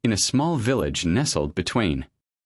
In a small village nestled between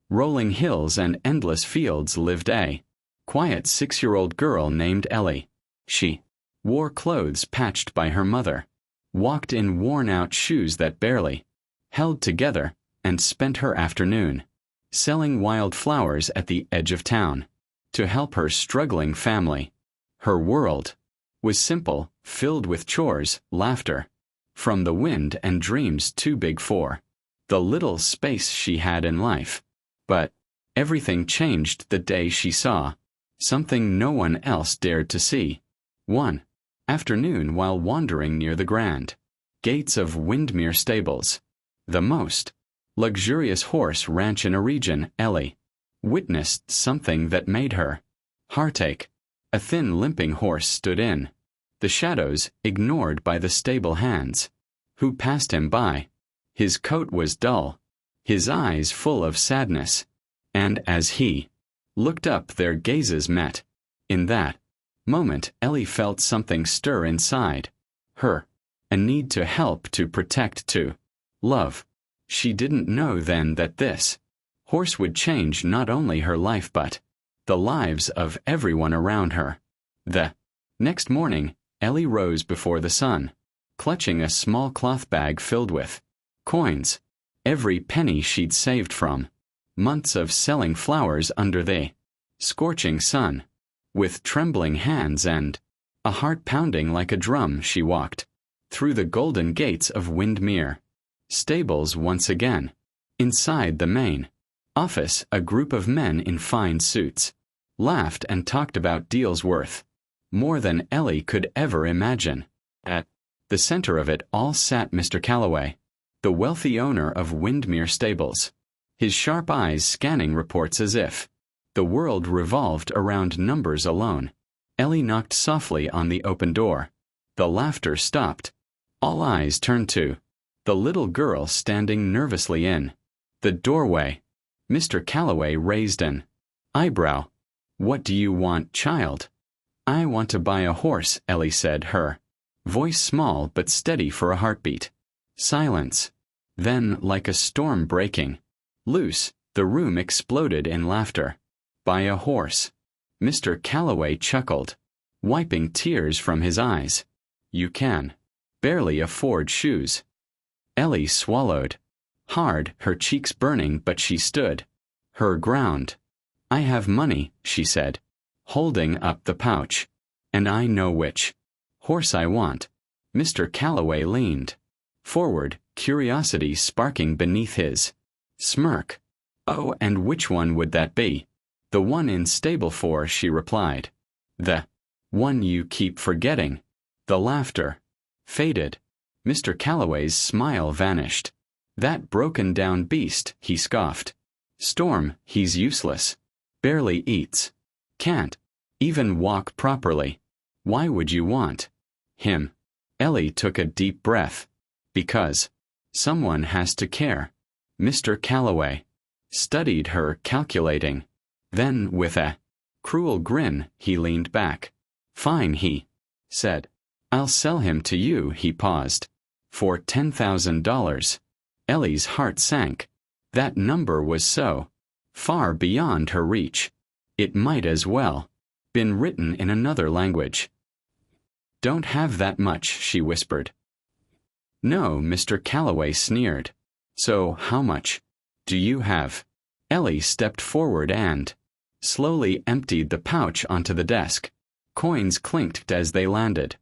rolling hills and endless fields lived a quiet 6-year-old girl named Ellie. She wore clothes patched by her mother, walked in worn-out shoes that barely held together, and spent her afternoon selling wild flowers at the edge of town to help her struggling family. Her world was simple, filled with chores, laughter from the wind, and dreams too big for the little space she had in life. But everything changed the day she saw something no one else dared to see. One afternoon, while wandering near the grand gates of Windmere Stables, the most luxurious horse ranch in a region, Ellie witnessed something that made her heartache. A thin, limping horse stood in the shadows, ignored by the stable hands who passed him by. His coat was dull, his eyes full of sadness, and as he looked up, their gazes met. In that moment, Ellie felt something stir inside her, a need to help, to protect, to love. She didn't know then that this horse would change not only her life but the lives of everyone around her. The next morning, Ellie rose before the sun, clutching a small cloth bag filled with coins, every penny she'd saved from months of selling flowers under the scorching sun. With trembling hands and a heart pounding like a drum, she walked through the golden gates of Windmere Stables once again. Inside the main office, a group of men in fine suits laughed and talked about deals worth more than Ellie could ever imagine. At the center of it all sat Mr. Calloway, the wealthy owner of Windmere Stables, his sharp eyes scanning reports as if the world revolved around numbers alone. Ellie knocked softly on the open door. The laughter stopped. All eyes turned to the little girl standing nervously in the doorway. Mr. Calloway raised an eyebrow. "What do you want, child?" "I want to buy a horse," Ellie said, her voice small but steady for a heartbeat. Silence. Then, like a storm breaking loose, the room exploded in laughter. "Buy a horse?" Mr. Calloway chuckled, wiping tears from his eyes. "You can barely afford shoes." Ellie swallowed hard, her cheeks burning, but she stood her ground. "I have money," she said, holding up the pouch, "and I know which horse I want." Mr. Calloway leaned forward, curiosity sparking beneath his smirk. "Oh, and which one would that be?" "The one in stable 4, she replied. "The one you keep forgetting." The laughter faded. Mr. Calloway's smile vanished. "That broken-down beast," he scoffed. "Storm, he's useless. Barely eats. Can't even walk properly. Why would you want him?" Ellie took a deep breath. "Because someone has to care." Mr. Calloway studied her, calculating. Then, with a cruel grin, he leaned back. "Fine," he said. "I'll sell him to you." He paused. "For $10,000. Ellie's heart sank. That number was so far beyond her reach. It might as well been written in another language. "Don't have that much," she whispered. "No," Mr. Calloway sneered. "So how much do you have?" Ellie stepped forward and slowly emptied the pouch onto the desk. Coins clinked as they landed.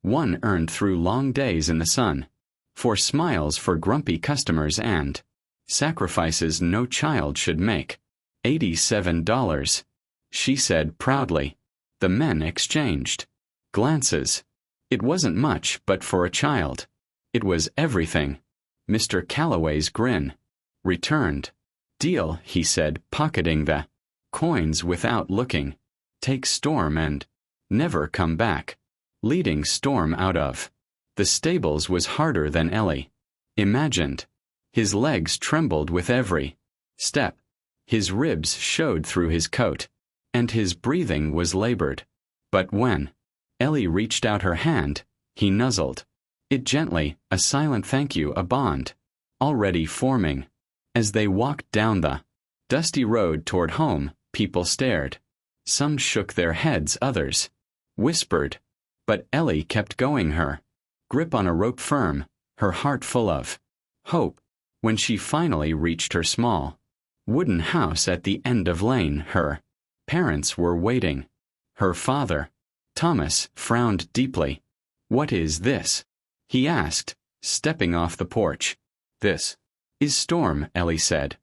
One earned through long days in the sun, for smiles for grumpy customers and sacrifices no child should make. $87, she said proudly. The men exchanged glances. It wasn't much, but for a child, it was everything. Mr. Calloway's grin returned. "Deal," he said, pocketing the coins without looking. "Take Storm and never come back." Leading Storm out of the stables was harder than Ellie imagined. His legs trembled with every step. His ribs showed through his coat, and his breathing was labored. But when Ellie reached out her hand, he nuzzled it gently, a silent thank you, a bond already forming. As they walked down the dusty road toward home, people stared. Some shook their heads, others whispered. But Ellie kept going, her grip on a rope firm, her heart full of hope. When she finally reached her small wooden house at the end of lane, her parents were waiting. Her father, Thomas, frowned deeply. "What is this?" he asked, stepping off the porch. "This is Storm," Ellie said.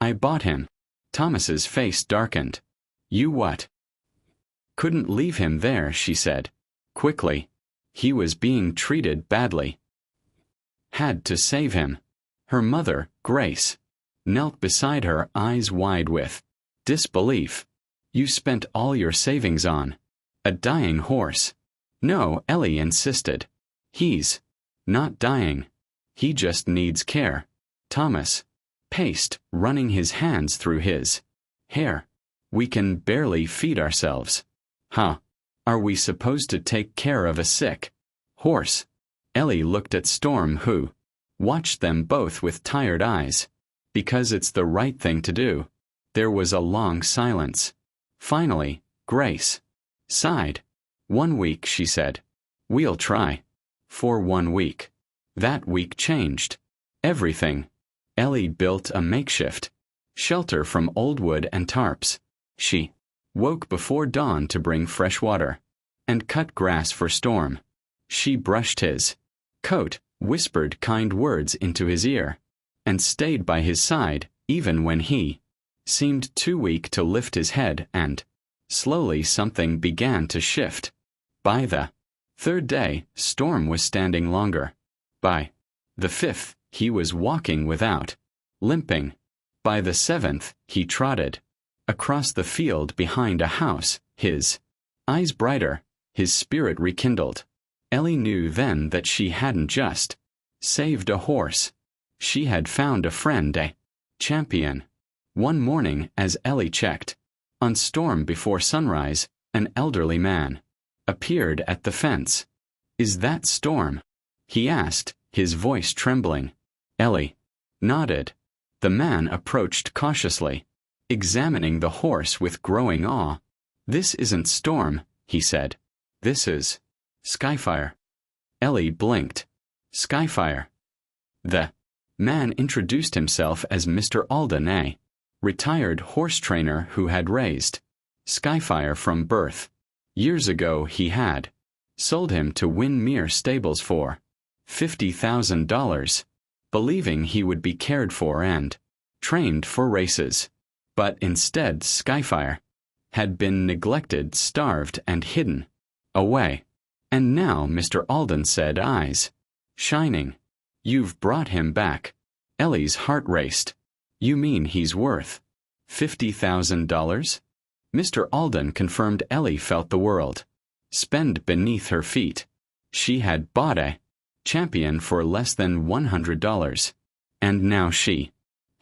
"I bought him." Thomas's face darkened. "You what?" "Couldn't leave him there," she said quickly. "He was being treated badly. Had to save him." Her mother, Grace, knelt beside her, eyes wide with disbelief. "You spent all your savings on a dying horse." "No," Ellie insisted. "He's not dying. He just needs care." Thomas paced, running his hands through his hair. "We can barely feed ourselves." "Huh? Are we supposed to take care of a sick horse?" Ellie looked at Storm, who watched them both with tired eyes. "Because it's the right thing to do." There was a long silence. Finally, Grace sighed. "1 week," she said. "We'll try." For 1 week. That week changed everything. Ellie built a makeshift shelter from old wood and tarps. She woke before dawn to bring fresh water and cut grass for Storm. She brushed his coat, whispered kind words into his ear, and stayed by his side even when he seemed too weak to lift his head, and slowly something began to shift. By the 3rd day, Storm was standing longer. By the 5th, he was walking without limping. By the 7th, he trotted across the field behind a house, his eyes brighter, his spirit rekindled. Ellie knew then that she hadn't just saved a horse. She had found a friend, a champion. One morning, as Ellie checked on Storm before sunrise, an elderly man appeared at the fence. "Is that Storm?" he asked, his voice trembling. Ellie nodded. The man approached cautiously, examining the horse with growing awe. "This isn't Storm," he said. "This is Skyfire." Ellie blinked. Skyfire. The man introduced himself as Mr. Alden, a retired horse trainer who had raised Skyfire from birth. Years ago he had sold him to Winmere Stables for $50,000, believing he would be cared for and trained for races. But instead Skyfire had been neglected, starved, and hidden away. And now Mr. Alden said, eyes shining, "You've brought him back." Ellie's heart raced. "You mean he's worth $50,000? Mr. Alden confirmed. Ellie felt the world spend beneath her feet. She had bought a champion for less than $100. And now she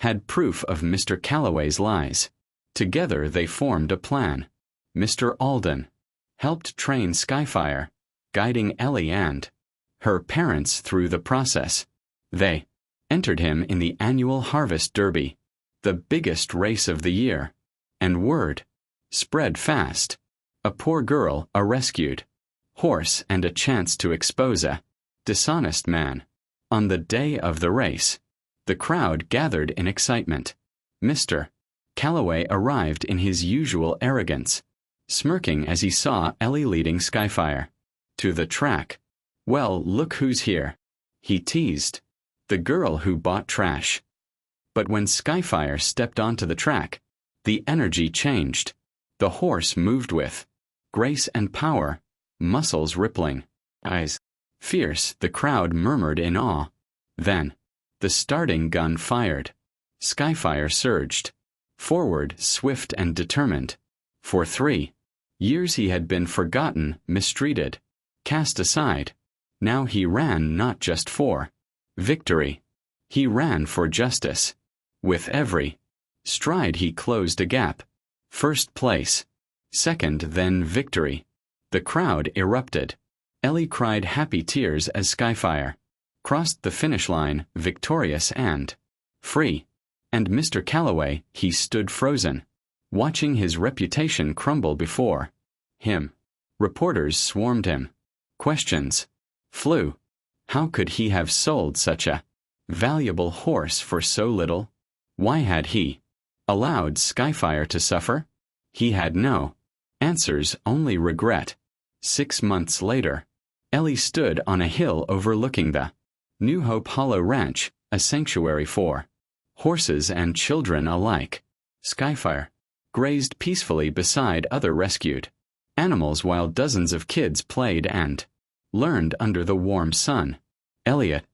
had proof of Mr. Calloway's lies. Together they formed a plan. Mr. Alden helped train Skyfire, guiding Ellie and her parents through the process. They entered him in the annual Harvest Derby, the biggest race of the year. And word spread fast. A poor girl, a rescued horse, and a chance to expose a dishonest man. On the day of the race, the crowd gathered in excitement. Mr. Calloway arrived in his usual arrogance, smirking as he saw Ellie leading Skyfire to the track. "Well, look who's here," he teased. "The girl who bought trash." But when Skyfire stepped onto the track, the energy changed. The horse moved with grace and power, muscles rippling, eyes fierce. The crowd murmured in awe. Then the starting gun fired. Skyfire surged forward, swift and determined. For 3 years he had been forgotten, mistreated, cast aside. Now he ran not just for victory. He ran for justice. With every stride he closed a gap. First place, second, then victory. The crowd erupted. Ellie cried happy tears as Skyfire crossed the finish line victorious and free. And Mr. Calloway, he stood frozen, watching his reputation crumble before him. Reporters swarmed him. Questions flew. How could he have sold such a valuable horse for so little? Why had he allowed Skyfire to suffer? He had no answers, only regret. 6 months later, Ellie stood on a hill overlooking the New Hope Hollow Ranch, a sanctuary for horses and children alike. Skyfire grazed peacefully beside other rescued animals while dozens of kids played and learned under the warm sun. Elliot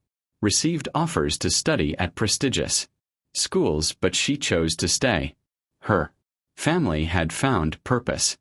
received offers to study at prestigious schools, but she chose to stay. Her family had found purpose.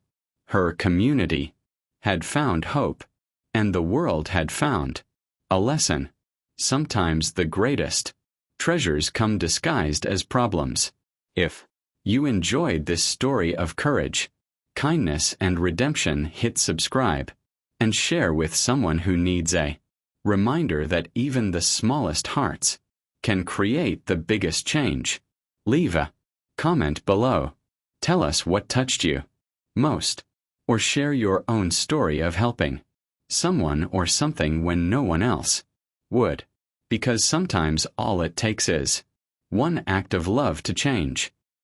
Her community had found hope. And the world had found a lesson. Sometimes the greatest treasures come disguised as problems. If you enjoyed this story of courage, kindness, and redemption, hit subscribe and share with someone who needs a reminder that even the smallest hearts can create the biggest change. Leave a comment below. Tell us what touched you most, or share your own story of helping someone or something when no one else would. Because sometimes all it takes is one act of love to change